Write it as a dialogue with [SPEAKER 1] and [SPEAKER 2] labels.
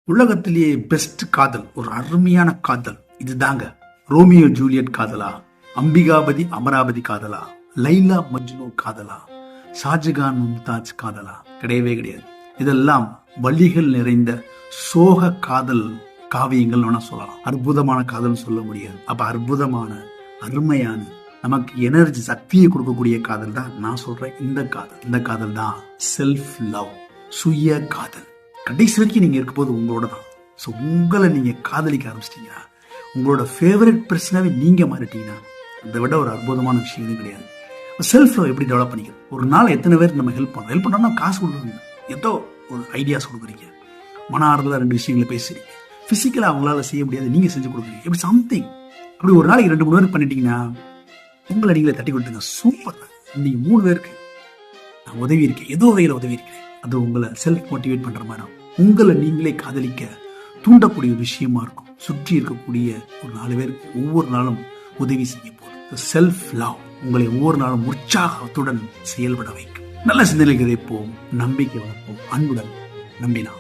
[SPEAKER 1] உலகத்திலேயே பெஸ்ட் காதல், ஒரு அருமையான காதல் இதுதாங்க. ரோமியோ ஜூலியட் காதலா, அம்பிகாபதி அமராவதி காதலா, லைலா மஜ்னு காதலா, ஷாஜகான் மும்தாஜ் காதலா? கிடையவே கிடையாது. இதெல்லாம் வள்ளிகள் நிறைந்த சோக காதல் காவியங்கள் சொல்லலாம். அற்புதமான காதல் சொல்ல முடியாது. அப்ப அற்புதமான அருமையான நமக்கு எனர்ஜி சக்தியை கொடுக்கக்கூடிய காதல் தான் நான் சொல்றேன் இந்த காதல் தான் செல்ஃப் லவ், சுய காதல். கடைசி வரைக்கும் நீங்க இருக்க போது உங்களோட தான். ஸோ உங்களை நீங்க காதலிக்க ஆரம்பிச்சிட்டீங்கன்னா, உங்களோட ஃபேவரட் பர்சனாவே நீங்க மாறிட்டீங்கன்னா, அதை விட ஒரு அற்புதமான விஷயம் எதுவும் கிடையாது. செல்ஃப் லவ் எப்படி டெவலப் பண்ணிக்கிறது? ஒரு நாள் எத்தனை பேருக்கு நம்ம ஹெல்ப் பண்ணோம்னா காசு கொடுக்குறீங்க, ஏதோ ஒரு ஐடியாஸ் கொடுக்குறீங்க, மன ஆறுதலாக 2 விஷயங்களை பேசுறீங்க, பிசிக்கலா அவங்களால செய்ய முடியாது நீங்க செஞ்சு கொடுக்குறீங்க, இப்படி சம்திங். அப்படி ஒரு நாளைக்கு 2-3 பேருக்கு பண்ணிட்டீங்கன்னா உங்களை நீங்களே தட்டி கொடுத்துங்க. சூப்பர், நீங்க 3 பேருக்கு நான் உதவி இருக்கேன், ஏதோ வகையில் உதவி இருக்கிறேன். அது உங்களை செல்ஃப் மோட்டிவேட் பண்ற மாதிரி உங்களை நீங்களே காதலிக்க தூண்டக்கூடிய ஒரு விஷயமா இருக்கும். சுற்றி இருக்கக்கூடிய ஒரு 4 பேருக்கு ஒவ்வொரு நாளும் உதவி செய்ய போதும். செல்ஃப் லவ் உங்களை ஒவ்வொரு நாளும் உற்சாகத்துடன் செயல்பட வைக்கும். நல்ல சிந்தனைகளை விதைப்போம், நம்பிக்கை வளர்ப்போம், அன்புடன் நம்பினா